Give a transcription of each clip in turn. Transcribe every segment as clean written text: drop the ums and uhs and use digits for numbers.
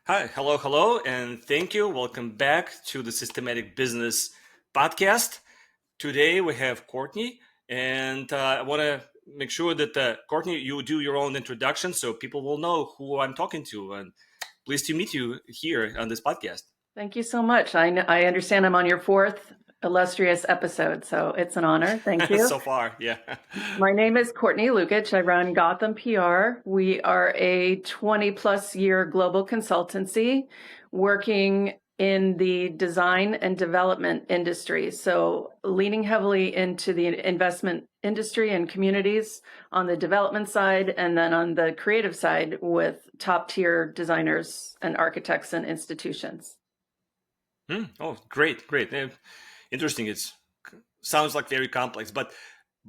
Hi, hello, and thank you. Welcome back to the Systematic Business Podcast. Today we have Courtney, and I want to make sure that Courtney, you do your own introduction so people will know who I'm talking to. And pleased to meet you here on this podcast. Thank you so much. I understand I'm on your fourth illustrious episode, so it's an honor. Thank you. So far, yeah. My name is Courtney Lukitsch. I run Gotham PR. We are a 20-plus year global consultancy working in the design and development industry. So leaning heavily into the investment industry and communities on the development side, and then on the creative side with top-tier designers and architects and institutions. Oh, great. Interesting. It sounds like very complex, but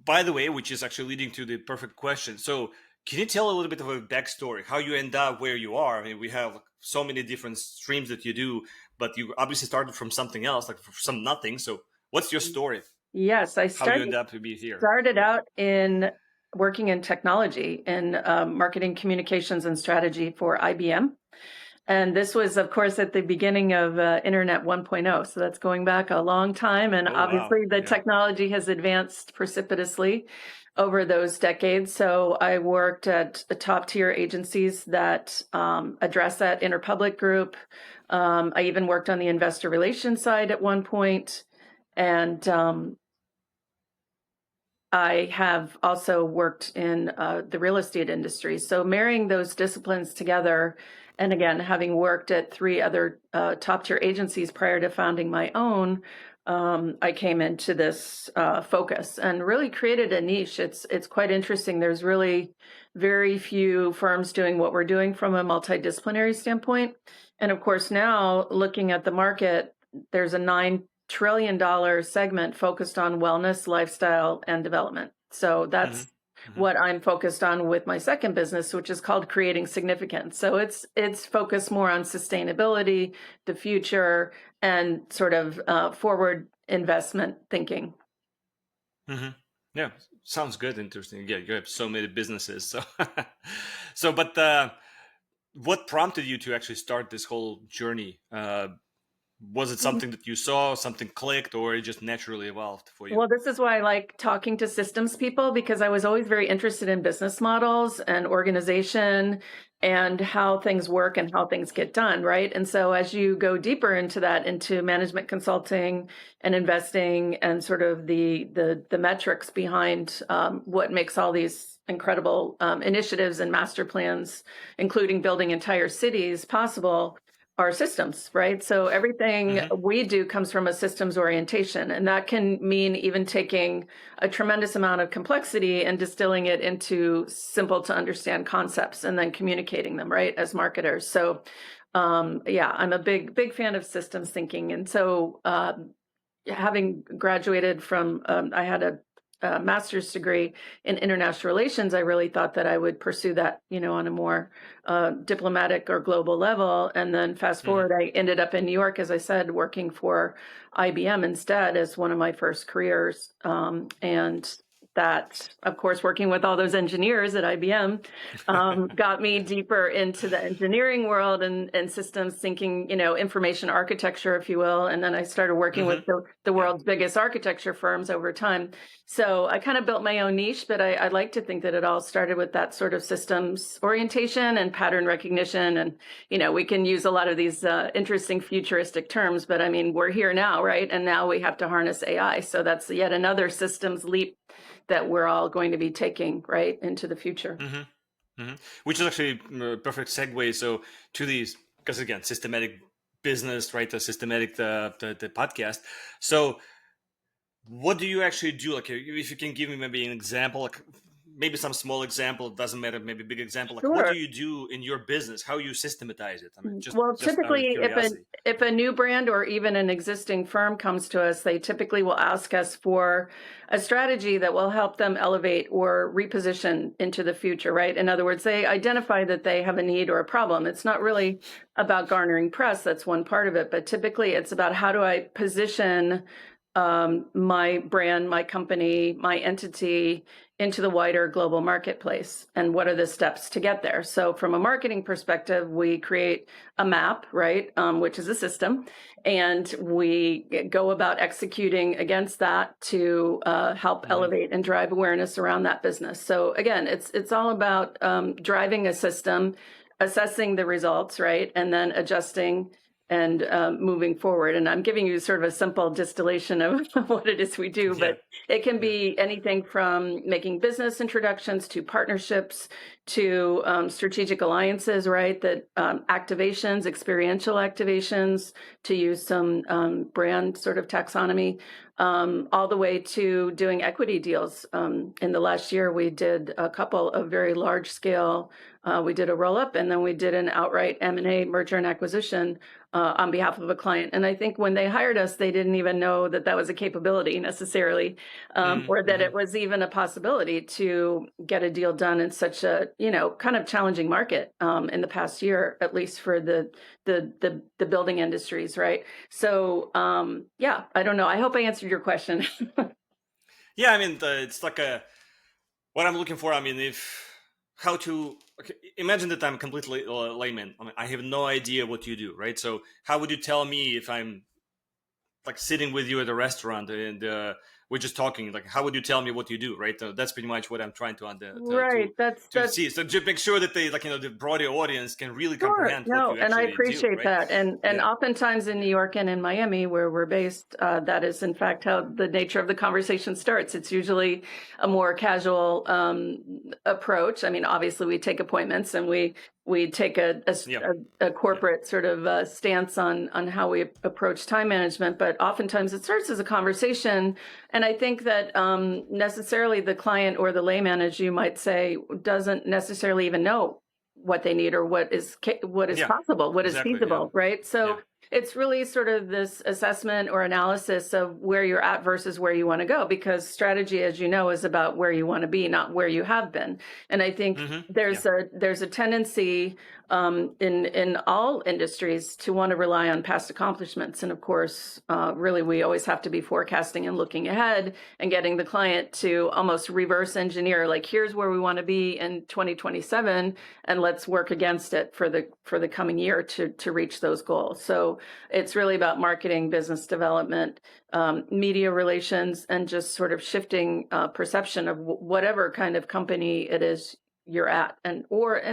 by the way, which is actually leading to the perfect question. So can you tell a little bit of a backstory, how you end up where you are? I mean, we have so many different streams that you do, but you obviously started from something else, like from nothing. So what's your story? Yes, I How you end up to be here? started out in working in technology in marketing, communications, and strategy for IBM. And this was, of course, at the beginning of Internet 1.0. So that's going back a long time. And obviously the technology has advanced precipitously over those decades. So I worked at the top tier agencies that address that Interpublic Group. I even worked on the investor relations side at one point. And I have also worked in the real estate industry. So marrying those disciplines together, and again, having worked at three other top tier agencies prior to founding my own, I came into this focus and really created a niche. It's quite interesting. There's really very few firms doing what we're doing from a multidisciplinary standpoint. And of course, now looking at the market, there's a $9 trillion segment focused on wellness, lifestyle, and development. So that's what I'm focused on with my second business, which is called Creating Significance. So it's focused more on sustainability, the future, and sort of forward investment thinking. Yeah, sounds good. Interesting. Yeah, you have so many businesses. So, but what prompted you to actually start this whole journey? Was it something that you saw, something clicked, or it just naturally evolved for you? Well, this is why I like talking to systems people, because I was always very interested in business models and organization and how things work and how things get done, right? And so as you go deeper into that, into management consulting and investing and sort of the metrics behind what makes all these incredible initiatives and master plans, including building entire cities, possible, are systems, right? So everything we do comes from a systems orientation, and that can mean even taking a tremendous amount of complexity and distilling it into simple to understand concepts and then communicating them, right, as marketers. So yeah, I'm a big fan of systems thinking. And so having graduated from, I had a master's degree in international relations, I really thought that I would pursue that, on a more diplomatic or global level. And then fast forward, I ended up in New York, as I said, working for IBM instead as one of my first careers. And that, of course, working with all those engineers at IBM got me deeper into the engineering world and systems thinking, information architecture, if you will. And then I started working with the world's biggest architecture firms over time. So I kind of built my own niche, but I like to think that it all started with that sort of systems orientation and pattern recognition. And, we can use a lot of these interesting futuristic terms, but I mean, we're here now, right? And now we have to harness AI. So that's yet another systems leap that we're all going to be taking right into the future. Which is actually a perfect segue. So to these, because again, systematic business, right? The systematic, the podcast. So what do you actually do? Like, if you can give me maybe an example, like maybe some small example, it doesn't matter, maybe big example. Like, what do you do in your business? How you systematize it? I mean, typically, if a new brand or even an existing firm comes to us, they typically will ask us for a strategy that will help them elevate or reposition into the future, right? In other words, they identify that they have a need or a problem. It's not really about garnering press. That's one part of it. But typically, it's about how do I position my brand, my company, my entity into the wider global marketplace, and what are the steps to get there. So from a marketing perspective, we create a map, right, which is a system, and we go about executing against that to help elevate and drive awareness around that business. So again, it's all about driving a system, assessing the results, right, and then adjusting and moving forward. And I'm giving you sort of a simple distillation of what it is we do, but it can be anything from making business introductions to partnerships to strategic alliances, right? That activations, experiential activations, to use some brand sort of taxonomy, all the way to doing equity deals. In the last year, we did a couple of very large scale. We did a roll up, and then we did an outright M&A, merger and acquisition, on behalf of a client. And I think when they hired us, they didn't even know that that was a capability necessarily, or that it was even a possibility to get a deal done in such a, kind of challenging market in the past year, at least for the building industries, right? So yeah, I don't know. I hope I answered your question. Yeah, I mean, it's like what I'm looking for. I mean, imagine that I'm completely layman. I mean, I have no idea what you do, right? So how would you tell me if I'm like sitting with you at a restaurant and we're just talking? Like, how would you tell me what you do, right? That's pretty much what I'm trying to see. So just make sure that they, the broader audience can really comprehend what you actually do. And I appreciate that. And oftentimes in New York and in Miami, where we're based, that is in fact how the nature of the conversation starts. It's usually a more casual approach. I mean, obviously we take appointments and we take a corporate sort of stance on how we approach time management, but oftentimes it starts as a conversation. And I think that necessarily the client or the layman, as you might say, doesn't necessarily even know what they need or what is possible, what is feasible, right? So it's really sort of this assessment or analysis of where you're at versus where you want to go, because strategy, as you know, is about where you want to be, not where you have been. And I think there's a tendency in all industries to want to rely on past accomplishments. And of course, really, we always have to be forecasting and looking ahead and getting the client to almost reverse engineer, like, here's where we want to be in 2027, and let's work against it for the coming year to reach those goals. So it's really about marketing, business development, media relations, and just sort of shifting perception of whatever kind of company it is you're at, and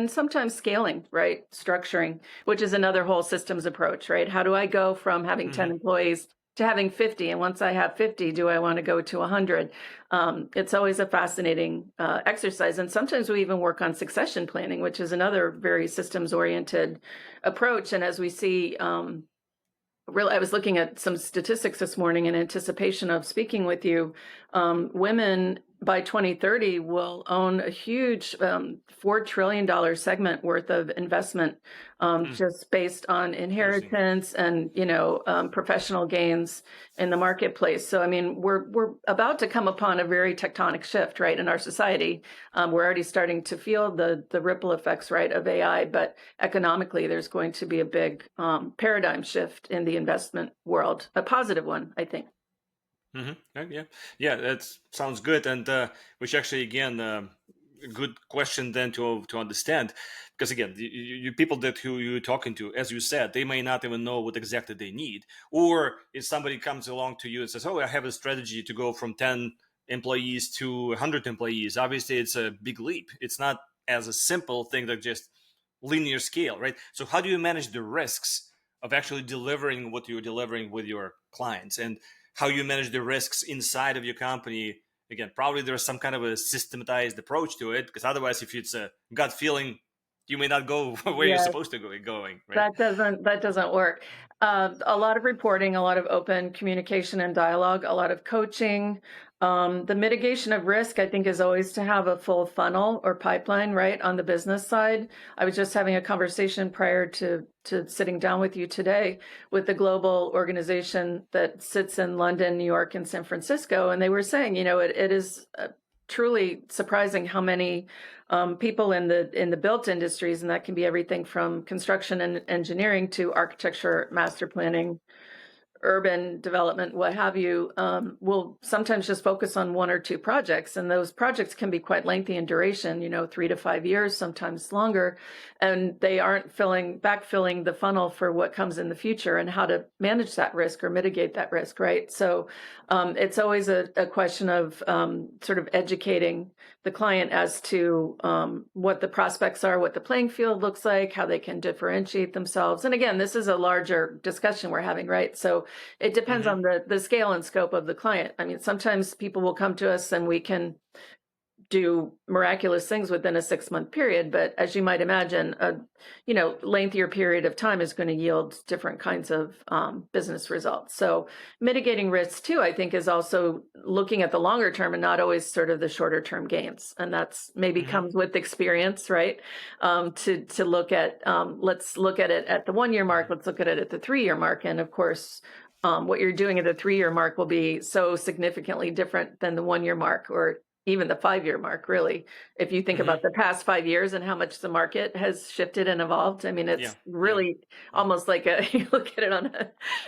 sometimes scaling, right? Structuring, which is another whole systems approach, right? How do I go from having 10 employees to having 50? And once I have 50, do I want to go to 100? It's always a fascinating exercise. And sometimes we even work on succession planning, which is another very systems oriented approach. And as we see, I was looking at some statistics this morning in anticipation of speaking with you. Women by 2030 will own a huge $4 trillion segment worth of investment, just based on inheritance and professional gains in the marketplace. So I mean, we're about to come upon a very tectonic shift, right, in our society. We're already starting to feel the ripple effects, right, of AI, but economically, there's going to be a big paradigm shift in the investment world, a positive one, I think. Yeah, that sounds good, and which actually, again, a good question then to understand, because again, you people who you're talking to, as you said, they may not even know what exactly they need, or if somebody comes along to you and says, "Oh, I have a strategy to go from 10 employees to 100 employees," obviously it's a big leap. It's not as a simple thing that just linear scale, right? So how do you manage the risks of actually delivering what you're delivering with your clients, and how you manage the risks inside of your company? Again, probably there's some kind of a systematized approach to it, because otherwise, if it's a gut feeling, you may not go where you're supposed to go going. Right? That doesn't work. A lot of reporting, a lot of open communication and dialogue, a lot of coaching. The mitigation of risk, I think, is always to have a full funnel or pipeline, right, on the business side. I was just having a conversation prior to sitting down with you today with the global organization that sits in London, New York, and San Francisco, and they were saying, it is truly surprising how many people in the built industries, and that can be everything from construction and engineering to architecture, master planning, urban development, what have you, will sometimes just focus on one or two projects. And those projects can be quite lengthy in duration, 3 to 5 years, sometimes longer. And they aren't backfilling the funnel for what comes in the future and how to manage that risk or mitigate that risk, right? So it's always a question of sort of educating the client as to what the prospects are, what the playing field looks like, how they can differentiate themselves. And again, this is a larger discussion we're having, right? So it depends on the scale and scope of the client. I mean, sometimes people will come to us and we can do miraculous things within a 6-month period, but as you might imagine, a lengthier period of time is going to yield different kinds of business results. So mitigating risks too, I think, is also looking at the longer term and not always sort of the shorter term gains, and that's maybe comes with experience, right? To look at let's look at it at the 1-year mark, let's look at it at the 3-year mark, and of course. What you're doing at the 3-year mark will be so significantly different than the 1-year mark, or even the 5-year mark, really. If you think about the past 5 years and how much the market has shifted and evolved, I mean, it's really almost like you look at it on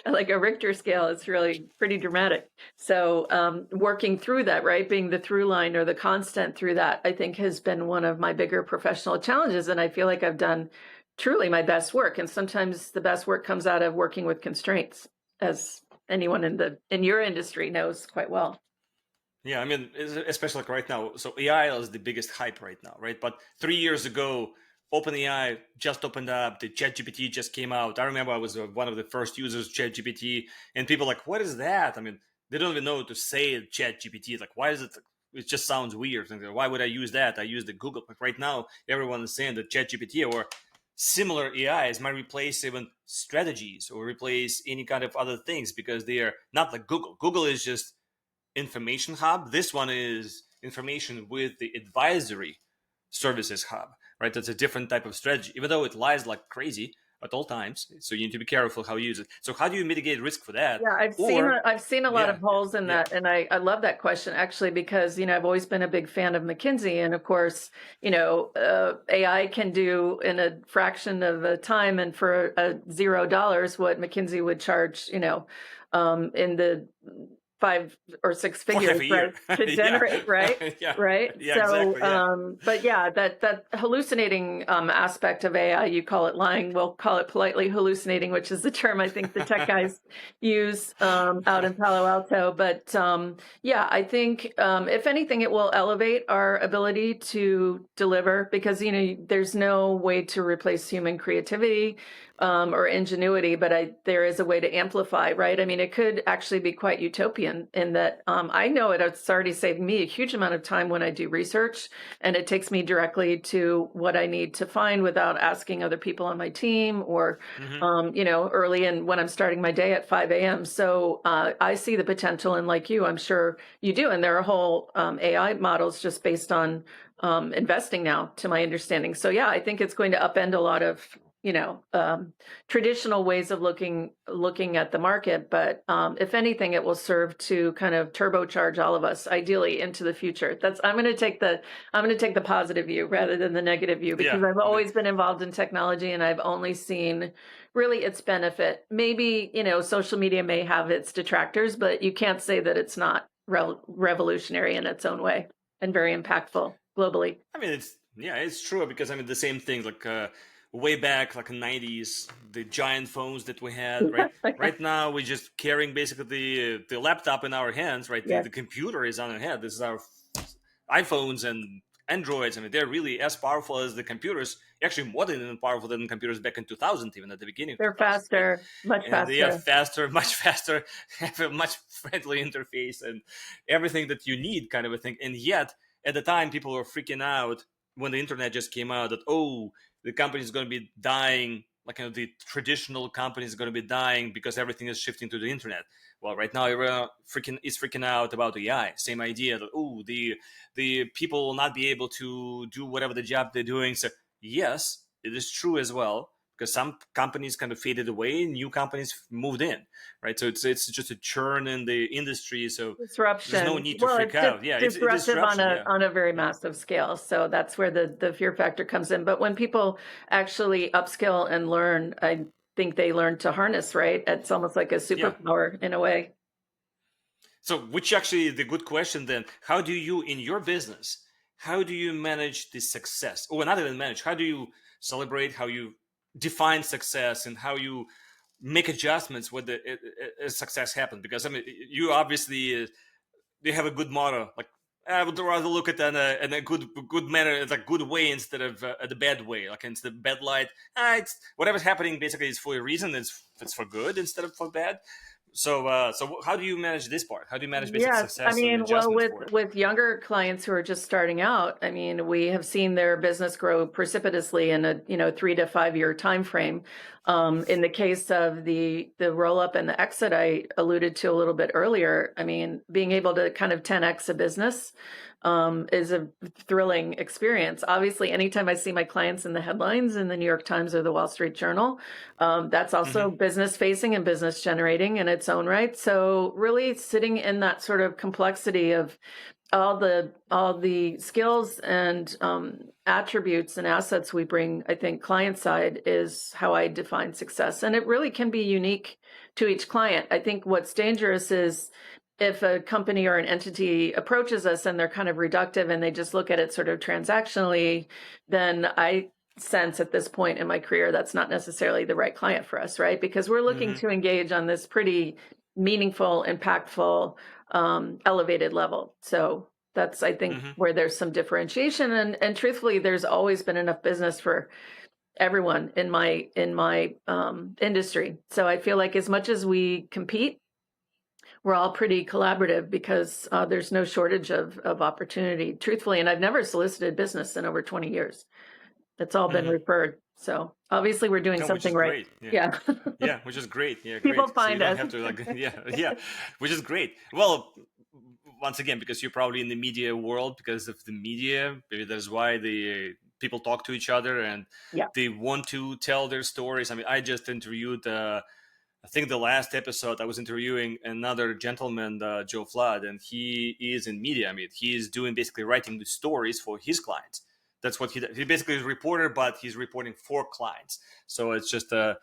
like a Richter scale, it's really pretty dramatic. So working through that, right, being the through line or the constant through that, I think has been one of my bigger professional challenges. And I feel like I've done truly my best work. And sometimes the best work comes out of working with constraints, as anyone in your industry knows quite well. Yeah, I mean, especially like right now. So AI is the biggest hype right now, right? But 3 years ago, OpenAI just opened up. The ChatGPT just came out. I remember I was one of the first users of ChatGPT, and people like, "What is that?" I mean, they don't even know to say ChatGPT. Like, why is it? It just sounds weird. And why would I use that? I use the Google. Like right now, everyone is saying that ChatGPT or similar AIs might replace even strategies or replace any kind of other things because they are not like Google. Google is just information hub. This one is information with the advisory services hub, right? That's a different type of strategy, even though it lies like crazy at all times. So you need to be careful how you use it. So how do you mitigate risk for that? Yeah, I've seen a lot of holes in that, and I love that question actually, because I've always been a big fan of McKinsey, and of course AI can do in a fraction of a time and for $0 what McKinsey would charge in the 5 or 6 figures, right, to generate, right? Right. So, exactly, but that hallucinating aspect of AI, you call it lying, we'll call it politely hallucinating, which is the term I think the tech guys use out in Palo Alto. But I think if anything, it will elevate our ability to deliver, because there's no way to replace human creativity or ingenuity, but there is a way to amplify, right? I mean, it could actually be quite utopian in that I know it's already saved me a huge amount of time when I do research, and it takes me directly to what I need to find without asking other people on my team or, early in when I'm starting my day at 5 a.m. So I see the potential, and like you, I'm sure you do. And there are whole AI models just based on investing now, to my understanding. So I think it's going to upend a lot of traditional ways of looking at the market. But if anything, it will serve to kind of turbocharge all of us, ideally, into the future. I'm going to take the positive view rather than the negative view, because I've always been involved in technology, and I've only seen really its benefit. Maybe social media may have its detractors, but you can't say that it's not revolutionary in its own way and very impactful globally. I mean, it's true, because I mean the same thing like. Way back, like in the 90s, the giant phones that we had, right? Right now, we're just carrying basically the laptop in our hands, right? The computer is on our head. This is our iPhones and Androids. I mean, they're really as powerful as the computers, actually more than powerful than computers back in 2000, even at the beginning. They're faster, much faster. They are faster, much faster, have a much friendly interface and everything that you need, kind of a thing. And yet, at the time, people were freaking out when the internet just came out that, the company is going to be dying, like the traditional company is going to be dying because everything is shifting to the internet. Well, right now everyone is freaking out about AI. Same idea that the people will not be able to do whatever the job they're doing. So yes, it is true as well, because some companies kind of faded away, new companies moved in, right? So it's just a churn in the industry. So disruption. There's no need to freak out. It's disruptive on a very massive scale. So that's where the fear factor comes in. But when people actually upskill and learn, think they learn to harness, right? It's almost like a Yeah. superpower in a way. So, which actually the good question then, how do you in your business, how do you manage the success? Or not even manage, how do you celebrate, how you define success and how you make adjustments when the success happens? Because I mean, you obviously you have a good motto, like I would rather look at it in a good manner, like good way instead of the bad way, like instead of bad light. It's whatever's happening basically is for a reason. It's for good instead of for bad. So how do you manage this part? How do you manage basic Yes, I success and mean, well, adjustments with for it? younger clients who are just starting out, I mean, we have seen their business grow precipitously in a 3 to 5 year time frame. In the case of the roll up and the exit I alluded to a little bit earlier, I mean, being able to kind of 10x a business is a thrilling experience. Obviously, anytime I see my clients in the headlines in the New York Times or the Wall Street Journal, that's also Hmm. business facing and business generating in its own right. So really sitting in that sort of complexity of all the skills and attributes and assets we bring, I think client side is how I define success. And it really can be unique to each client. I think what's dangerous is if a company or an entity approaches us and they're kind of reductive and they just look at it sort of transactionally, then I sense at this point in my career that's not necessarily the right client for us, right? Because we're looking Hmm. to engage on this pretty meaningful, impactful, elevated level. So that's, I think, Hmm. where there's some differentiation. And truthfully, there's always been enough business for everyone in my industry. So I feel like as much as we compete, we're all pretty collaborative because there's no shortage of opportunity, truthfully. And I've never solicited business in over 20 years. It's all been Hmm. referred. So obviously we're doing No, which something is right. great. Yeah. Yeah. Yeah, which is great. Yeah, People great. So you find don't us. have to like, yeah, which is great. Well, once again, because you're probably in the media world, because of the media, maybe that's why the people talk to each other and Yeah. they want to tell their stories. I mean, I just interviewed, I think the last episode I was interviewing another gentleman, Joe Flood, and he is in media. I mean, he is doing basically writing the stories for his clients. That's what he does. He basically is a reporter, but he's reporting for clients. So it's just uh,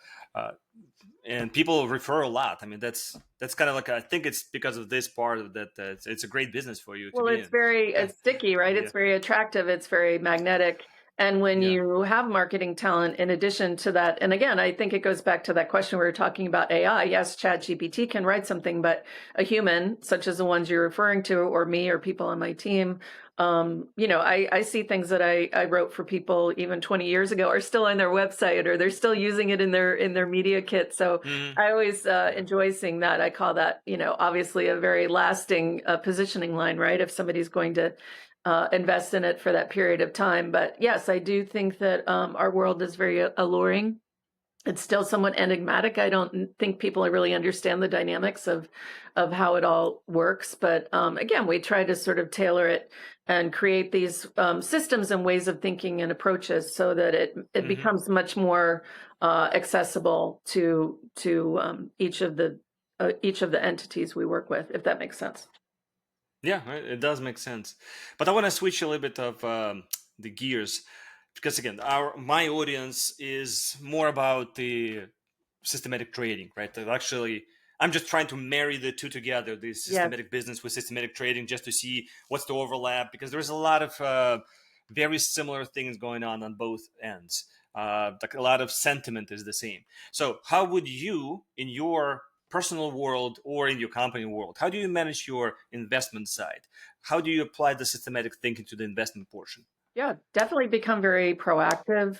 and people refer a lot. I mean, that's kind of like I think it's because of this part of that it's a great business for you to Well, be it's in. very Yeah, it's sticky, right? yeah, It's very attractive. It's very magnetic. And when yeah. you have marketing talent, in addition to that, and again, I think it goes back to that question we were talking about AI. Yes, ChatGPT can write something, but a human, such as the ones you're referring to, or me, or people on my team, I see things that I wrote for people even 20 years ago are still on their website, or they're still using it in their media kit. So Hmm. I always Yeah. enjoy seeing that. I call that, obviously a very lasting positioning line, right? If somebody's going to invest in it for that period of time. But yes, I do think that our world is very alluring. It's still somewhat enigmatic. I don't think people really understand the dynamics of how it all works. But again, we try to sort of tailor it and create these systems and ways of thinking and approaches so that it Hmm. becomes much more accessible to each of the entities we work with, if that makes sense. Yeah, it does make sense. But I want to switch a little bit of the gears because again, our my audience is more about the systematic trading, right? That actually, I'm just trying to marry the two together, the Yes. systematic business with systematic trading, just to see what's the overlap because there's a lot of very similar things going on both ends. Like a lot of sentiment is the same. So, how would you, in your personal world or in your company world, how do you manage your investment side? How do you apply the systematic thinking to the investment portion? Yeah, definitely become very proactive.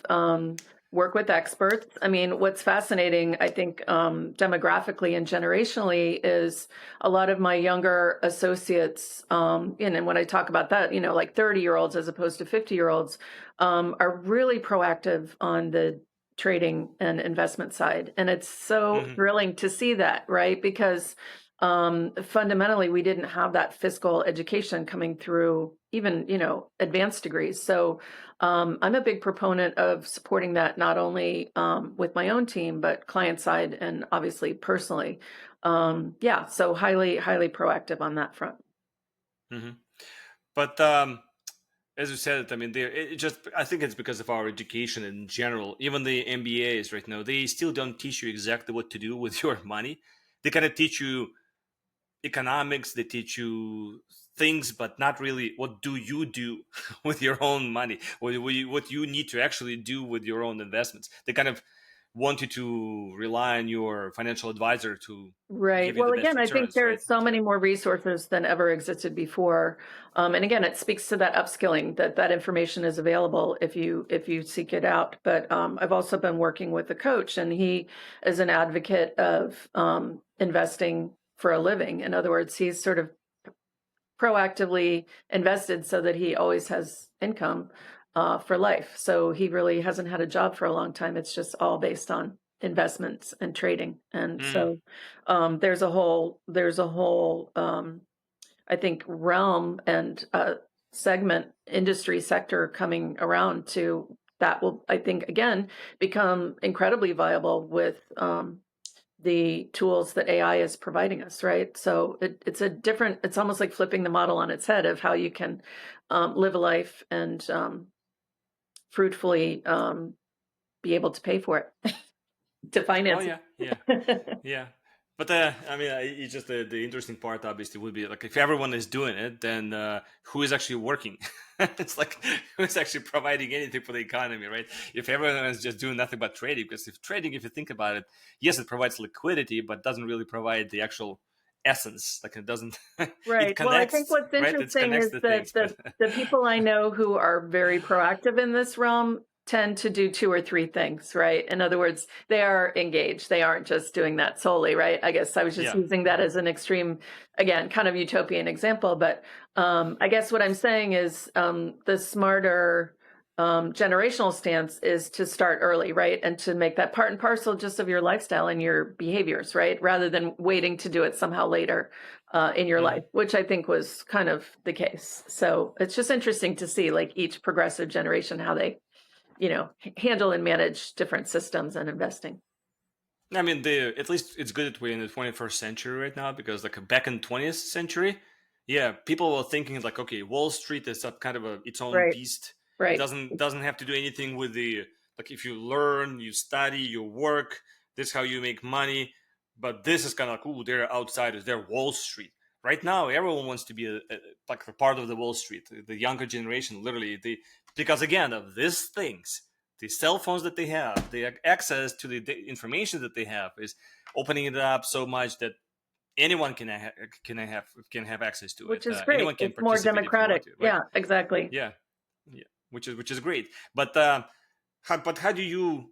Work with experts. I mean, what's fascinating, I think, demographically and generationally, is a lot of my younger associates. And when I talk about that, like 30-year-olds as opposed to 50-year-olds, are really proactive on the trading and investment side, and it's so Hmm. thrilling to see that, right? Because fundamentally we didn't have that fiscal education coming through even advanced degrees. So I'm a big proponent of supporting that, not only with my own team but client side and obviously personally. Yeah, so highly proactive on that front. Hmm. But as you said, I mean, I think it's because of our education in general. Even the MBAs right now, they still don't teach you exactly what to do with your money. They kind of teach you economics, they teach you things, but not really what do you do with your own money, what you need to actually do with your own investments. They kind of want you to rely on your financial advisor to Right. give you the Well, best again, I think returns, there are right? so Yeah. many more resources than ever existed before. And again, it speaks to that upskilling, that information is available if you seek it out. But I've also been working with a coach, and he is an advocate of investing for a living. In other words, he's sort of proactively invested so that he always has income for life. So he really hasn't had a job for a long time. It's just all based on investments and trading. And Mm. so there's a whole I think realm and segment industry sector coming around to that will, I think, again become incredibly viable with the tools that AI is providing us, right? So it's almost like flipping the model on its head of how you can live a life and fruitfully be able to pay for it, to Oh finance yeah, yeah, it. yeah. But I mean, it's just the interesting part. Obviously, would be like if everyone is doing it, then who is actually working? It's like who is actually providing anything for the economy, right? If everyone is just doing nothing but trading, because if trading, if you think about it, yes, it provides liquidity, but doesn't really provide the actual essence. Like it doesn't. It Right. Well, I think connects, what's right? It interesting connects is the that things, but the people I know who are very proactive in this realm tend to do two or three things, right? In other words, they are engaged. They aren't just doing that solely, right? I guess I was just yeah. using that as an extreme, again, kind of utopian example. But I guess what I'm saying is the smarter generational stance is to start early, right? And to make that part and parcel just of your lifestyle and your behaviors, right? Rather than waiting to do it somehow later in your Mhm. life, which I think was kind of the case. So it's just interesting to see like each progressive generation, how they, handle and manage different systems and investing. I mean, at least it's good that we're in the 21st century right now because, like, back in the 20th century, yeah, people were thinking like, okay, Wall Street is a kind of its own Right, beast. It right. doesn't have to do anything with the like. If you learn, you study, you work. This is how you make money. But this is kind of like, ooh, they're outsiders. They're Wall Street. Right now, everyone wants to be like a part of the Wall Street. The younger generation, literally, because again of these things, the cell phones that they have, the access to the information that they have is opening it up so much that anyone can have access to it. Which is great. Anyone can It's more participate if you want democratic. to, right? Yeah, exactly. Yeah, yeah, which is great. But how do you?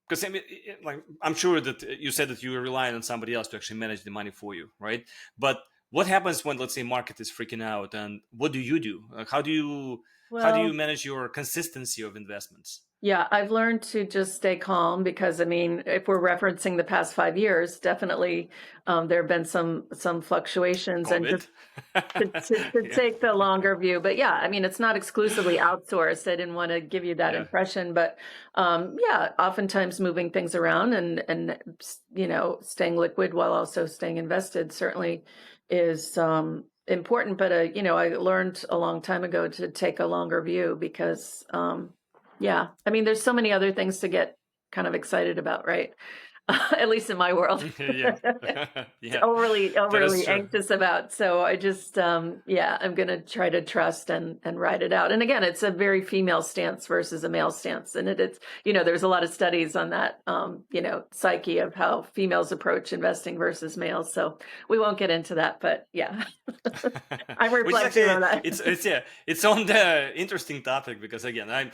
Because I mean, like I'm sure that you said that you were relying on somebody else to actually manage the money for you, right? But what happens when, let's say, market is freaking out, and what do you do? Like, how do you Well, manage your consistency of investments? yeah, I've learned to just stay calm because I mean, if we're referencing the past 5 years, definitely there have been some fluctuations, and COVID. just to Yeah, take the longer view. But yeah, I mean, it's not exclusively outsourced. I didn't want to give you that yeah. impression, but yeah, oftentimes moving things around and staying liquid while also staying invested certainly is important. But I learned a long time ago to take a longer view because yeah, I mean, there's so many other things to get kind of excited about, right? At least in my world. Yeah, yeah, that is Overly true. anxious about. So I just yeah, I'm gonna try to trust and ride it out. And again, it's a very female stance versus a male stance. And it's there's a lot of studies on that psyche of how females approach investing versus males. So we won't get into that, but yeah. I'm Which is reflecting actually on that. it's on the interesting topic because again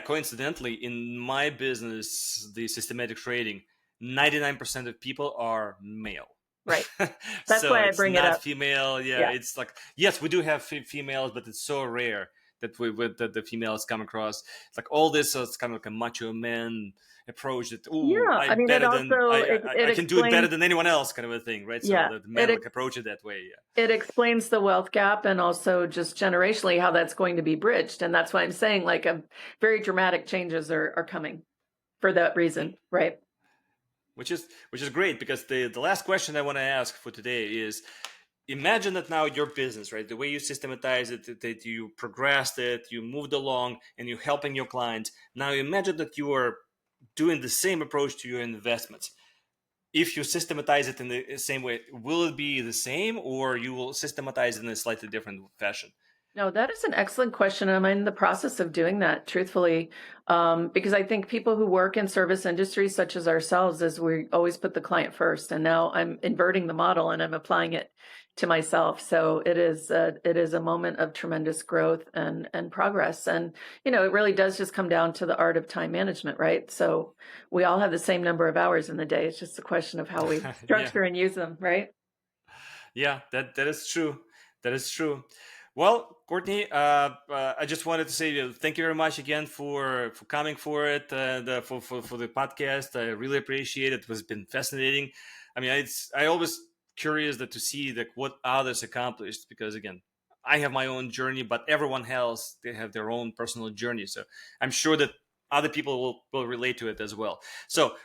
coincidentally in my business the systematic trading 99% of people are male. Right. That's So why I it's bring it not up. female. Yeah, Yeah. it's like yes we do have females, but it's so rare that that the females come across. It's like all this, so it's kind of like a macho man approach that Yeah. I I'm mean, it better than also it I can do it better explains, than anyone else kind of a thing, right? So yeah, the men like approach it that way. Yeah. it explains the wealth gap and also just generationally how that's going to be bridged. And that's why I'm saying like a very dramatic changes are coming for that Mhm. reason, right? Which is great because the last question I want to ask for today is imagine that now your business, right? The way you systematize it, that you progressed it, you moved along, and you're helping your clients. Now imagine that you are doing the same approach to your investments. If you systematize it in the same way, will it be the same, or you will systematize it in a slightly different fashion? No, that is an excellent question. I'm in the process of doing that, truthfully, because I think people who work in service industries such as ourselves, is we always put the client first. And now I'm inverting the model and I'm applying it to myself. So it is a moment of tremendous growth and progress. And it really does just come down to the art of time management, right? So we all have the same number of hours in the day. It's just a question of how we Yeah. structure and use them, right? Yeah, that is true. That is true. Well, Courtney, I just wanted to say thank you very much again for coming for it, for the podcast. I really appreciate it. It has been fascinating. I mean, I always curious that to see like what others accomplished, because again, I have my own journey, but everyone else, they have their own personal journey. So I'm sure that other people will relate to it as well. So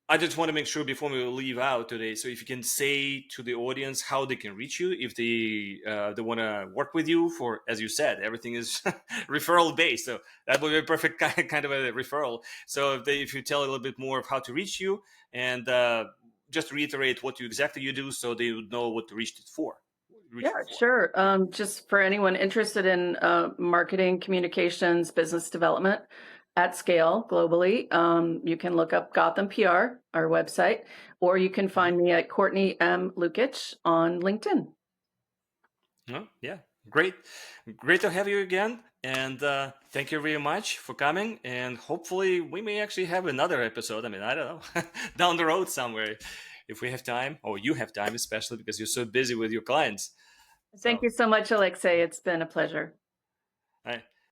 I just want to make sure before we leave out today. So if you can say to the audience how they can reach you, if they want to work with you, for, as you said, everything is referral based. So that would be a perfect kind of a referral. So if you tell a little bit more of how to reach you, and just reiterate what exactly you do, so they would know what to reach it for. Yeah, sure. Just for anyone interested in marketing, communications, business development at scale globally, you can look up Gotham PR, our website, or you can find me at Courtney M. Lukitsch on LinkedIn. No, yeah, great, great to have you again, and thank you very much for coming. And hopefully, we may actually have another episode. I mean, I don't know, down the road somewhere, if we have time, or you have time, especially because you're so busy with your clients. Thank So, you so much, Alexei. It's been a pleasure. all right,